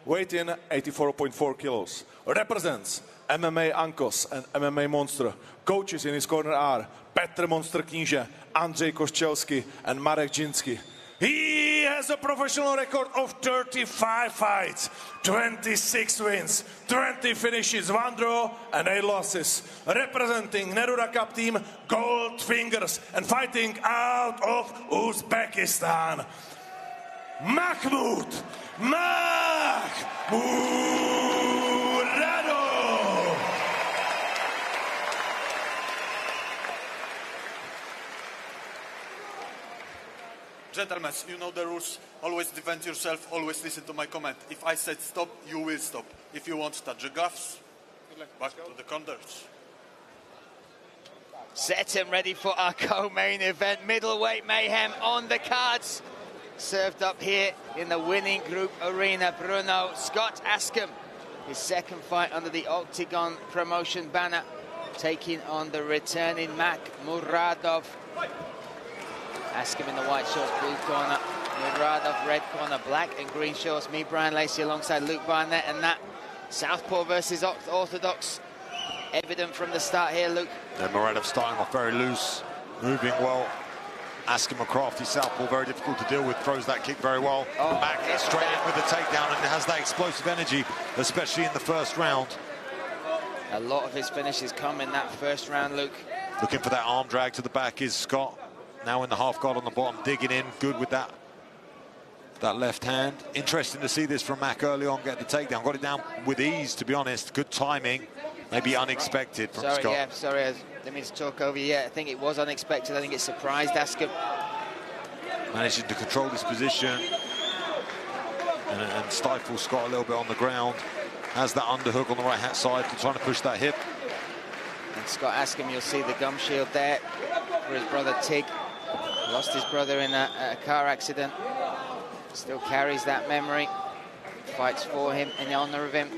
weight in 84.4 kilos, represents MMA Ankos and MMA Monster. Coaches in his corner are Petr Monster Kníže, Andrzej Kościelski and Marek Dziński. He has a professional record of 35 fights, 26 wins, 20 finishes, 1 draw and 8 losses. Representing Neruda Cup team, Gold Fingers, and fighting out of Uzbekistan, Maxmud Murodov. Gentlemen, you know the rules. Always defend yourself, always listen to my comment. If I said stop, you will stop. If you want to touch the gloves, back to the corners. Set and ready for our co-main event. Middleweight mayhem on the cards. Served up here in the winning group arena. Bruno Scott Askham, his second fight under the Octagon promotion banner, taking on the returning Maxmud Murodov. Askham in the white shorts, blue corner. Murodov, red corner, black and green shorts. Me, Brian Lacey, alongside Luke Barnett, and that Southpaw versus Orthodox. Evident from the start here, Luke. And Murodov starting off very loose, moving well. Askham, a crafty southpaw, very difficult to deal with, throws that kick very well. Back straight in with the takedown and has that explosive energy, especially in the first round. A lot of his finishes come in that first round, Luke. Looking for that arm drag to the back is Scott. Now in the half guard on the bottom, digging in, good with that left hand. Interesting to see this from Mac early on, get the takedown. Got it down with ease, to be honest. Good timing, maybe unexpected from Scott. Yeah, sorry, I didn't mean to talk over you. Yeah, I think it was unexpected. I think it surprised Askham. Managing to control this position and stifle Scott a little bit on the ground. Has that underhook on the right-hand side, trying to push that hip. And Scott Askham, you'll see the gum shield there for his brother Tig. Lost his brother in a car accident. Still carries that memory. Fights for him in honor of him.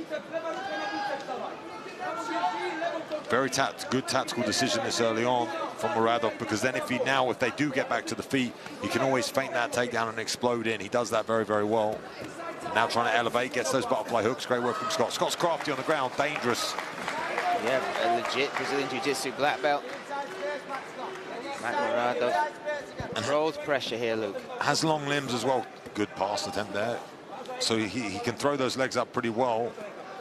Very good tactical decision this early on from Murodov, because then if they do get back to the feet, he can always feint that takedown and explode in. He does that very, very well. Now trying to elevate, gets those butterfly hooks. Great work from Scott. Scott's crafty on the ground, dangerous. Yeah, a legit Brazilian Jiu-Jitsu black belt. Murodov controls pressure here, Luke. Has long limbs as well. Good pass attempt there. So he can throw those legs up pretty well.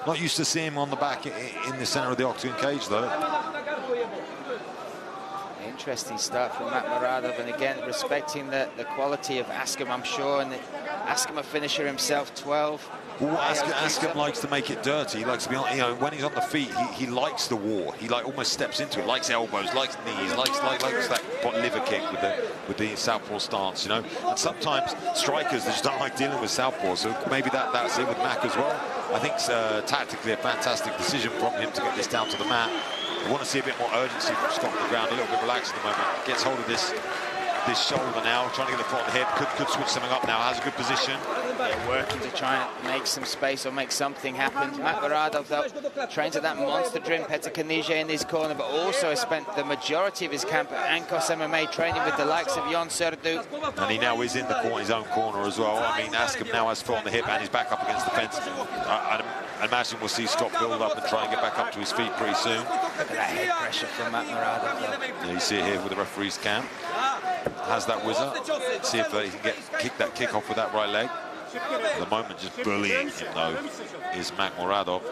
Not used to seeing him on the back in the center of the octagon cage, though. Interesting start from Murodov, and again, respecting the quality of Askham, I'm sure, and Askham a finisher himself, 12. Well, Askham likes to make it dirty. He likes to be on, when he's on the feet, he likes the war. He almost steps into it, likes elbows, likes knees, likes that liver kick with the southpaw stance, And sometimes strikers, they just don't like dealing with southpaw, so maybe that's it with Mac as well. I think it's tactically a fantastic decision from him to get this down to the mat. I want to see a bit more urgency from Scott on the ground, a little bit relaxed at the moment. Gets hold of this shoulder now, trying to get the foot on the hip. Could switch something up now, has a good position. Yeah, working to try and make some space or make something happen. Murodov, though, trains at that monster gym, Petr Kníže in his corner, but also has spent the majority of his camp at Ankos MMA training with the likes of Jon Serdu. And he now is in his own corner as well. I mean, Askham now has foot on the hip and he's back up against the fence. I imagine we'll see Scott build up and try and get back up to his feet pretty soon. Look at that head pressure from Murodov. Yeah, you see it here with the referee's cam. Has that whizzer. See if he can kick that kick off with that right leg. At the moment, just bullying him, though, is Murodov.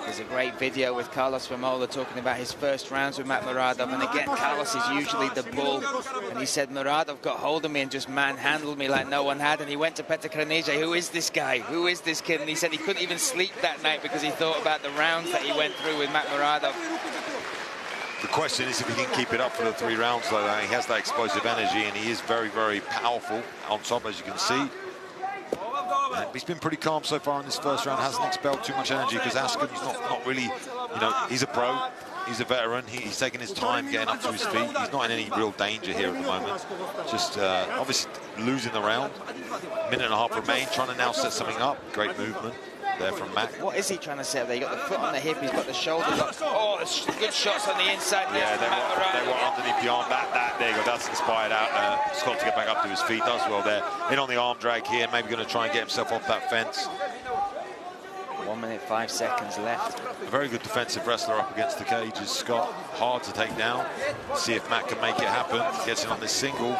There's a great video with Carlos Famola talking about his first rounds with Murodov, and again, Carlos is usually the bull, and he said Murodov got hold of me and just manhandled me like no one had, and he went to Petr Kníže, who is this guy? Who is this kid? And he said he couldn't even sleep that night because he thought about the rounds that he went through with Murodov. The question is if he can keep it up for the 3 rounds, though. He has that explosive energy, and he is very, very powerful on top, as you can see. He's been pretty calm so far in this first round, hasn't expelled too much energy, because Askham's not really, he's a pro, he's a veteran, he's taking his time getting up to his feet. He's not in any real danger here at the moment. Just obviously losing the round. Minute and a half remain, trying to now set something up. Great movement there from Mac. What is he trying to set there? He got the foot on the hip, he's got the shoulder lock. Oh, good shots on the inside. Yeah, they were underneath the arm. There you go, that's inspired out Scott to get back up to his feet. Does well there. In on the arm drag here, maybe going to try and get himself off that fence. 1 minute 5 seconds left. A very good defensive wrestler up against the cage is Scott. Hard to take down. See if Mac can make it happen. Gets in on this single.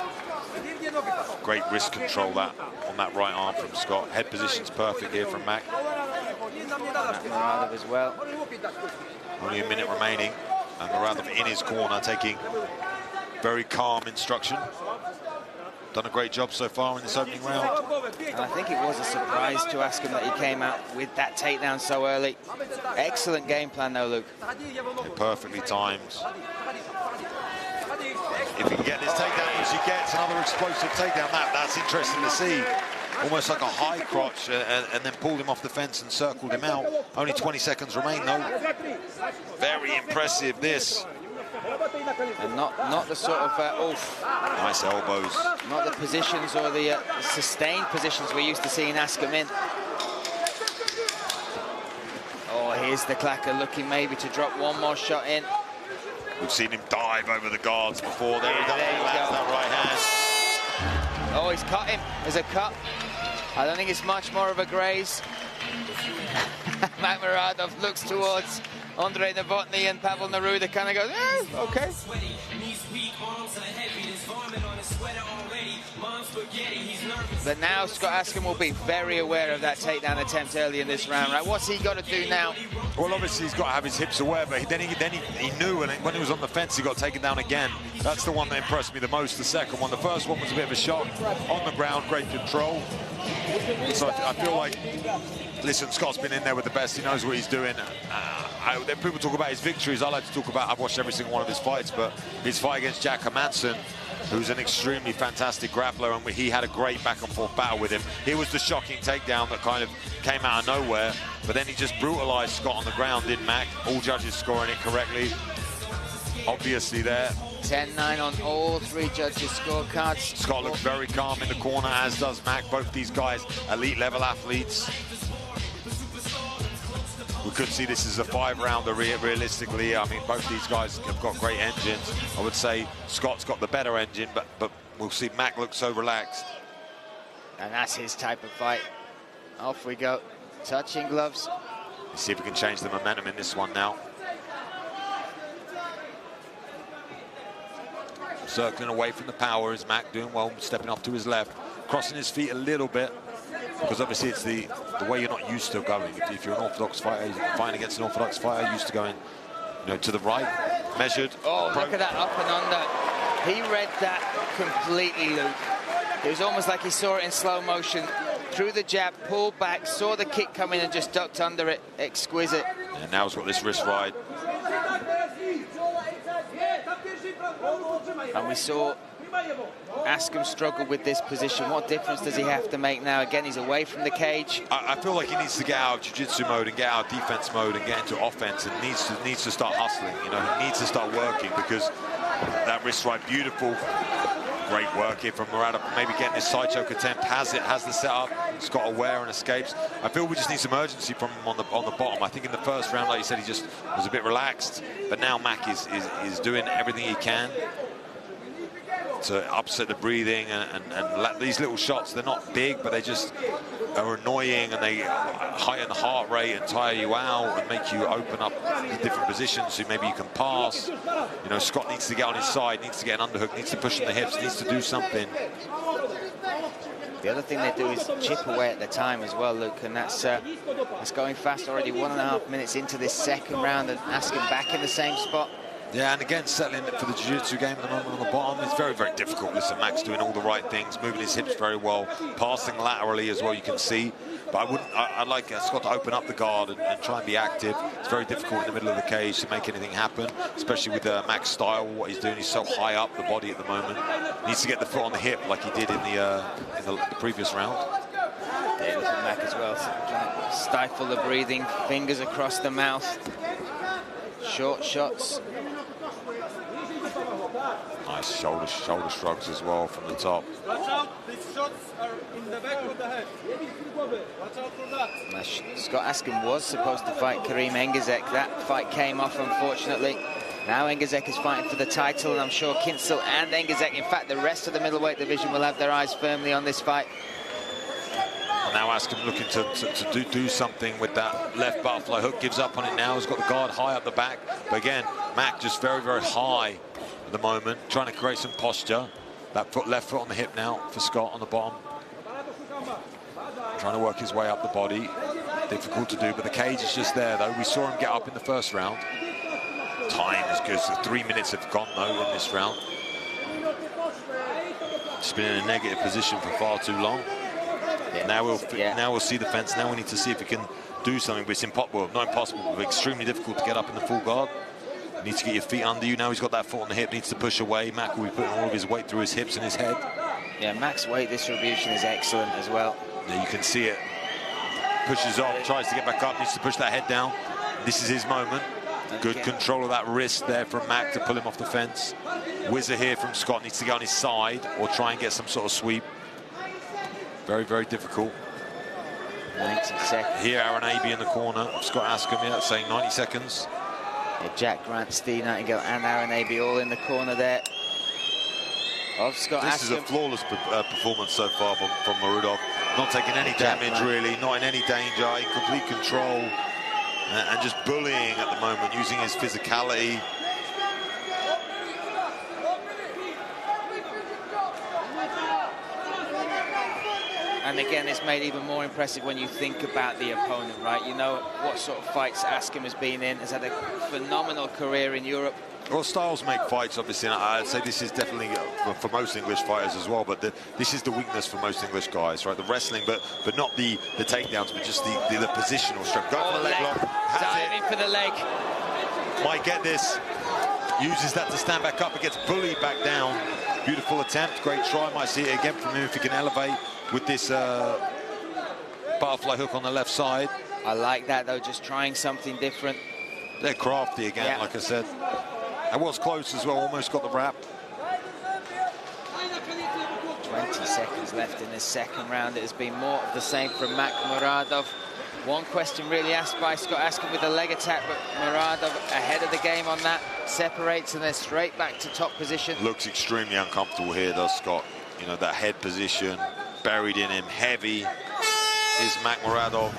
Great wrist control that on that right arm from Scott. Head position's perfect here from Mac. Murodov as well. Only a minute remaining, and Murodov in his corner taking very calm instruction. Done a great job so far in this opening round. And I think it was a surprise to ask him that he came out with that takedown so early. Excellent game plan though, Luke. Perfectly timed. If he can get this takedown as he gets another explosive takedown, that's interesting to see. Almost like a high crotch, and then pulled him off the fence and circled him out. Only 20 seconds remain though. Very impressive this. And not the sort of nice elbows. Not the positions or the sustained positions we're used to seeing Askham in. Oh, here's the clacker looking maybe to drop one more shot in. We've seen him dive over the guards before. There he goes. There you go. That right hand. Oh, he's cut him. There's a cut. I don't think it's much more of a graze. Max Murodov looks towards Andre Novotny and Pavel Neruda, kind of goes, okay. But now Scott Askham will be very aware of that takedown attempt early in this round, right? What's he got to do now? Well, obviously he's got to have his hips aware, but then he knew, and when he was on the fence, he got taken down again. That's the one that impressed me the most, the second one. The first one was a bit of a shock. On the ground, great control. So I feel like, listen, Scott's been in there with the best. He knows what he's doing. People talk about his victories. I like to talk about, I've watched every single one of his fights, but his fight against Jack Hermansson, who's an extremely fantastic grappler, and he had a great back-and-forth battle with him. Here was the shocking takedown that kind of came out of nowhere, but then he just brutalized Scott on the ground, didn't Mac? All judges scoring it correctly. Obviously there. 10-9 on all three judges' scorecards. Scott looks very calm in the corner, as does Mac. Both these guys, elite-level athletes. We could see this as a 5-rounder realistically. I mean, both these guys have got great engines. I would say Scott's got the better engine, but we'll see. Mac looks so relaxed. And that's his type of fight. Off we go. Touching gloves. Let's see if we can change the momentum in this one now. Circling away from the power is Mac, doing well, stepping off to his left, crossing his feet a little bit, because obviously it's the way you're not used to going. If you're an orthodox fighter, fighting against an orthodox fighter, used to going, to the right, measured. Oh, look at that up and under. He read that completely, Luke. It was almost like he saw it in slow motion. Threw the jab, pulled back, saw the kick coming and just ducked under it. Exquisite. And now he's got this wrist ride. And we saw Askham struggle with this position. What difference does he have to make now? Again, he's away from the cage. I feel like he needs to get out of jiu-jitsu mode and get out of defense mode and get into offense, and needs to start hustling. He needs to start working, because that wrist right, beautiful. Great work here from Murodov, maybe getting his side choke attempt, has the setup, Scott aware and escapes. I feel we just need some urgency from him on the bottom. I think in the first round, like you said, he just was a bit relaxed, but now Mac is doing everything he can to upset the breathing, and these little shots, they're not big, but they just are annoying, and they heighten the heart rate and tire you out and make you open up in different positions so maybe you can pass. Scott needs to get on his side, needs to get an underhook, needs to push in the hips, needs to do something. The other thing they do is chip away at the time as well, Luke, and that's going fast already. 1.5 minutes into this second round, and Askham back in the same spot. Yeah, and again, settling for the jiu-jitsu game at the moment on the bottom is very, very difficult. Listen, Mac's doing all the right things, moving his hips very well, passing laterally as well, you can see. But I'd like Scott to open up the guard and try and be active. It's very difficult in the middle of the cage to make anything happen, especially with Mac's style, what he's doing. He's so high up the body at the moment. He needs to get the foot on the hip like he did in the previous round. Yeah, look at Mac as well, trying to stifle the breathing, fingers across the mouth. Short shots. Nice shoulder shrugs as well from the top. Watch out, these shots are in the back of the head. Watch out for that. Scott Askham was supposed to fight Karim Engizek. That fight came off, unfortunately. Now Engizek is fighting for the title, and I'm sure Kinsel and Engizek, in fact, the rest of the middleweight division will have their eyes firmly on this fight. now Askham looking to do something with that left butterfly hook. Gives up on it now. He's got the guard high up the back. But again, Mac just very, very high at the moment, trying to create some posture. That left foot on the hip now for Scott on the bottom. Trying to work his way up the body. Difficult to do, but the cage is just there, though. We saw him get up in the first round. Time is good. So 3 minutes have gone, though, in this round. It's been in a negative position for far too long. Yeah, now we'll see the fence. Now we need to see if we can do something. But it's impossible, not impossible, but extremely difficult to get up in the full guard. Needs to get your feet under you. Now he's got that foot on the hip, needs to push away. Mac will be putting all of his weight through his hips and his head. Yeah, Mac's weight distribution is excellent as well. Yeah, you can see it. Pushes off, tries to get back up, needs to push that head down. This is his moment. Good control of that wrist there from Mac to pull him off the fence. Whizzer here from Scott, needs to get on his side or try and get some sort of sweep. Very, very difficult. 90 seconds. Here, Aaron Abbey in the corner. Scott Askham, yeah, saying 90 seconds. Yeah, Jack Grant, Steve Nightingale and Aaron Abbey all in the corner there of Scott Askham. This is a flawless performance so far from Murodov. Not taking any damage, really, not in any danger, in complete control. And just bullying at the moment, using his physicality. And again, it's made even more impressive when you think about the opponent, right? You know what sort of fights Askham has been in. Has had a phenomenal career in Europe. Well, styles make fights, obviously. And I'd say this is definitely for most English fighters as well. But this is the weakness for most English guys, right? The wrestling, but not the takedowns, but just the positional strength. Go for the leg lock. Diving for the leg. Might get this. Uses that to stand back up. It gets bullied back down. Beautiful attempt. Great try. Might see it again from him if he can elevate with this butterfly hook on the left side. I like that, though, just trying something different. They're crafty again, like I said. And was close as well, almost got the wrap. 20 seconds left in this second round. It has been more of the same from Maxmud Murodov. One question really asked by Scott Askham with the leg attack, but Murodov ahead of the game on that. Separates and then straight back to top position. Looks extremely uncomfortable here, does Scott. You know, that head position, buried in him, heavy is Murodov.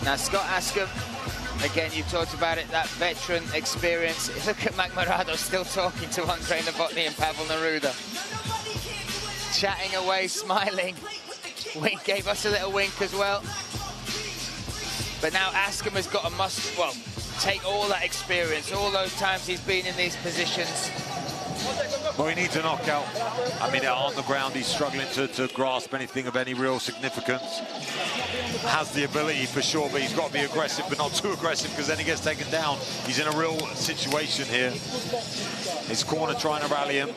Now, Scott Askham, again, you talked about it, that veteran experience. Look at Murodov still talking to Andre Novotny and Pavel Neruda. Chatting away, smiling. Wink gave us a little wink as well. But now Askham has got take all that experience, all those times he's been in these positions. Well, he needs a knockout. I mean, on the ground, he's struggling to grasp anything of any real significance. Has the ability for sure, but he's got to be aggressive, but not too aggressive, because then he gets taken down. He's in a real situation here. His corner trying to rally him.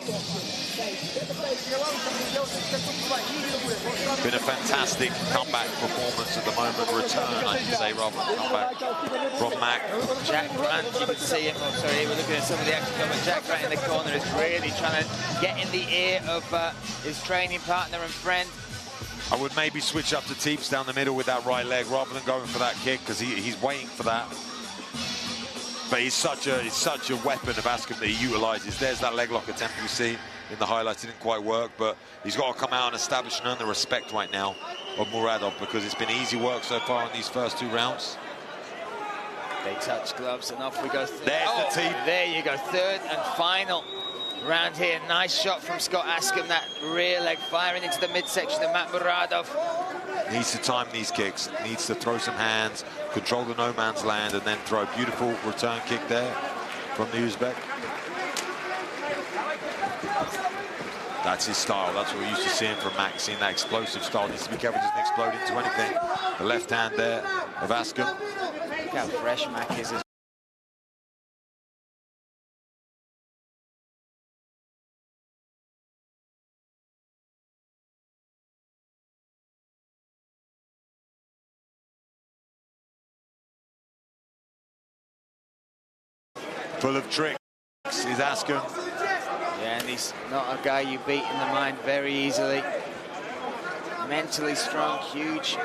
Been a fantastic comeback performance at the moment. Return, I should say, rather than comeback from Mac. Jack Grant, you can see him. Oh, sorry, we're looking at some of the action, but Jack Grant in the corner is really trying to get in the ear of his training partner and friend. I would maybe switch up to Teeps down the middle with that right leg rather than going for that kick, because he's waiting for that. But he's such a weapon of Askham that he utilises. There's that leg lock attempt you see in the highlights. It didn't quite work, but he's got to come out and establish and earn the respect right now of Murodov, because it's been easy work so far in these first two rounds. They touch gloves and off we go. There's the team. There you go, third and final round here. Nice shot from Scott Askham, that rear leg firing into the midsection of Maxmud Murodov. Needs to time these kicks, needs to throw some hands, control the no man's land, and then throw a beautiful return kick there from the Uzbek. That's his style. That's what we're used to seeing from Max, seeing that explosive style. Needs to be careful, doesn't explode into anything. The left hand there of Askham. Look how fresh Mac is. Full of tricks is Askham. Yeah, and he's not a guy you beat in the mind very easily. Mentally strong, huge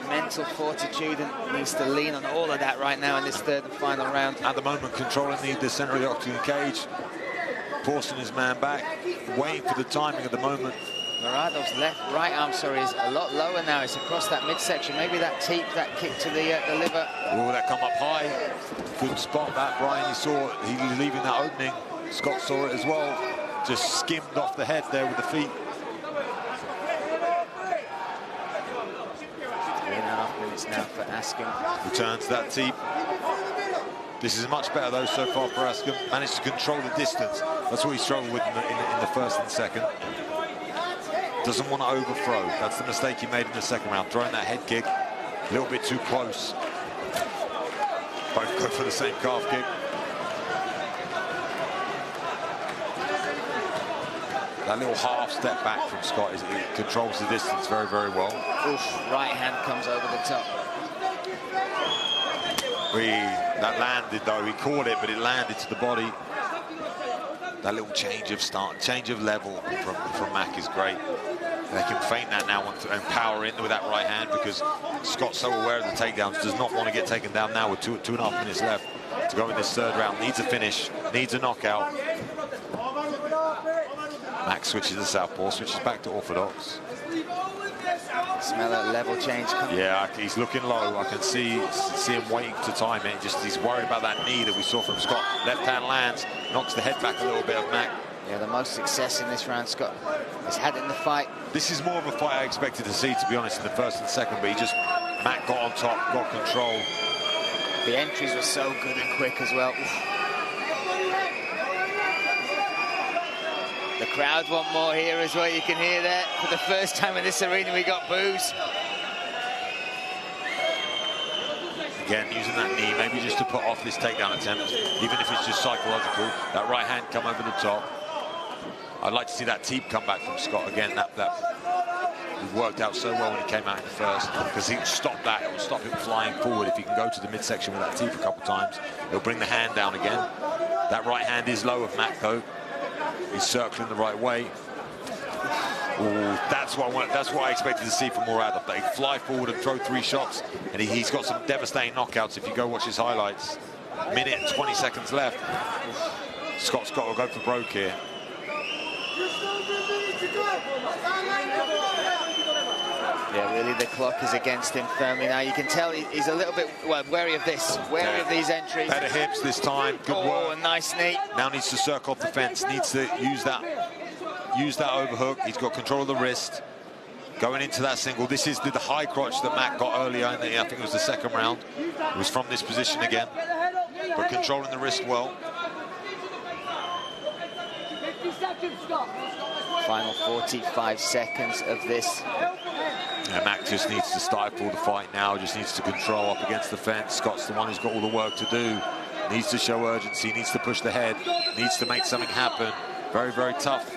mental fortitude, and needs to lean on all of that right now in this third and final round. At the moment, controlling the centre of the octagon cage, forcing his man back, waiting for the timing at the moment Murodov's right arm, is a lot lower now. It's across that midsection. Maybe that teep, that kick to the liver. Oh, that come up high. Good spot that, Brian. You saw he was leaving that opening. Scott saw it as well. Just skimmed off the head there with the feet. 3.5 minutes now for Askham. Returns that teep. This is much better though so far for Askham. Managed to control the distance. That's what he struggled with in the first and second. Doesn't want to overthrow. That's the mistake he made in the second round. Throwing that head kick a little bit too close. Both go for the same calf kick. That little half step back from Scott, he controls the distance very, very well. Oof, right hand comes over the top. That landed though, he caught it, but it landed to the body. That little change of start, change of level from Mac is great. They can feint that now and power in with that right hand because Scott's so aware of the takedowns, does not want to get taken down now with 2.5 minutes left to go in this third round. Needs a finish, needs a knockout. Mac switches to southpaw, switches back to orthodox. Smell that level change coming. Yeah, he's looking low. I can see him waiting to time it. He's worried about that knee that we saw from Scott. Left hand lands, knocks the head back a little bit of Mac. Yeah, the most success in this round Scott has had in the fight. This is more of a fight I expected to see, to be honest, in the first and second, but Mac got on top, got control. The entries were so good and quick as well. Oof. The crowd want more here as well. You can hear that. For the first time in this arena, we got boos. Again, using that knee, maybe just to put off this takedown attempt, even if it's just psychological. That right hand come over the top. I'd like to see that teep come back from Scott again. That worked out so well when he came out in the first, because he stopped that. It will stop him flying forward. If he can go to the midsection with that teep a couple times, it'll bring the hand down again. That right hand is low of Mac though. He's circling the right way. Ooh, that's what I expected to see from Murodov. That he'd fly forward and throw 3 shots, and he's got some devastating knockouts. If you go watch his highlights, minute and 20 seconds left. Scott's got to go for broke here. Yeah, really, the clock is against him firmly now. You can tell he's a little bit wary of this, wary of these entries. Better hips this time. Good work. Oh, a nice knee. Now needs to circle off the fence. Needs to use that overhook. He's got control of the wrist. Going into that single. This is the high crotch that Mac got earlier in I think it was the second round. It was from this position again, but controlling the wrist well. Final 45 seconds of this. Yeah, Mac just needs to stifle the fight now, just needs to control up against the fence. Scott's the one who's got all the work to do. Needs to show urgency, needs to push the head, needs to make something happen. Very, very tough.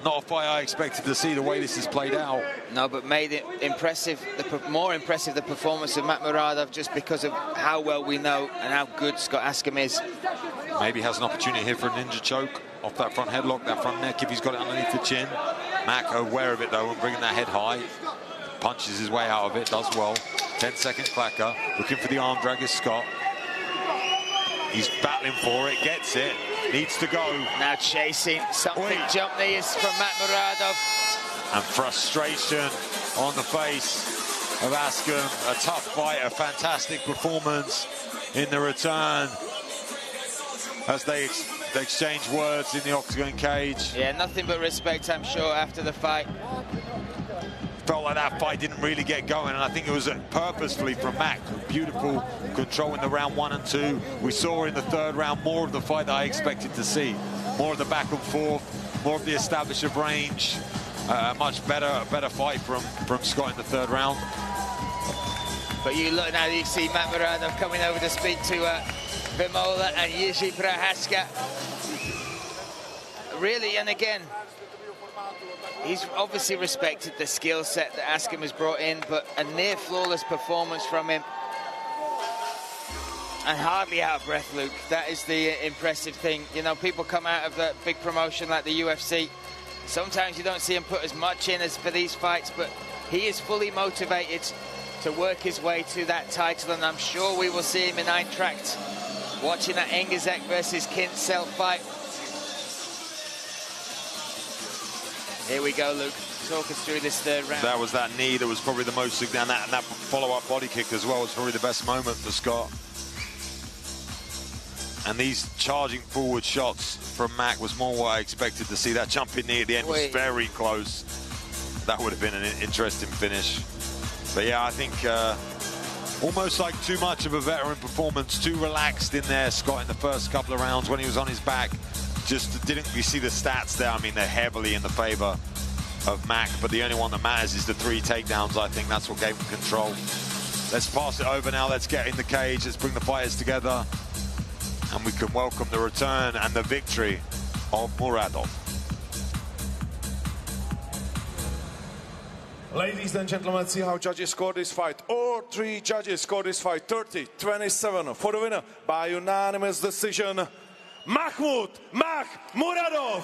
Not a fight I expected to see the way this has played out. No, but made it impressive, more impressive the performance of Matt Murodov, just because of how well we know and how good Scott Askham is. Maybe has an opportunity here for a ninja choke off that front headlock, that front neck, if he's got it underneath the chin. Mac aware of it though and bringing that head high. Punches his way out of it, does well. 10-second clacker, looking for the arm drag is Scott. He's battling for it, gets it, needs to go. Now chasing something. Jump knee is from Matt Murodov. And frustration on the face of Askham. A tough fight, a fantastic performance in the return as they exchange words in the octagon cage. Yeah, nothing but respect, I'm sure, after the fight. Felt like that fight didn't really get going, and I think it was purposefully from Mac. Beautiful control in the round 1 and 2. We saw in the third round more of the fight that I expected to see. More of the back and forth, more of the establish of range. Much better fight from Scott in the third round. But you look now, you see Matt Murodov coming over to speak to Vimola and Jiří Procházka. Really, and again, he's obviously respected the skill set that Askham has brought in, but a near flawless performance from him. And hardly out of breath, Luke. That is the impressive thing. You know, people come out of a big promotion like the UFC. Sometimes you don't see him put as much in as for these fights, but he is fully motivated to work his way to that title, and I'm sure we will see him in Eintracht, watching that Engizek versus Kinsel fight. Here we go, Luke. Talk us through this third round. That was that knee that was probably the most, and that follow-up body kick as well was probably the best moment for Scott. And these charging forward shots from Mac was more what I expected to see. That jumping knee at the end was very close. That would have been an interesting finish. But yeah, I think almost like too much of a veteran performance, too relaxed in there, Scott, in the first couple of rounds when he was on his back. Just didn't we see the stats there? I mean, they're heavily in the favor of Mac, but the only one that matters is the 3 takedowns. I think that's what gave him control. Let's pass it over now. Let's get in the cage. Let's bring the fighters together. And we can welcome the return and the victory of Murodov. Ladies and gentlemen, see how judges scored this fight. All 3 judges scored this fight 30-27 for the winner by unanimous decision, Maxmud Murodov.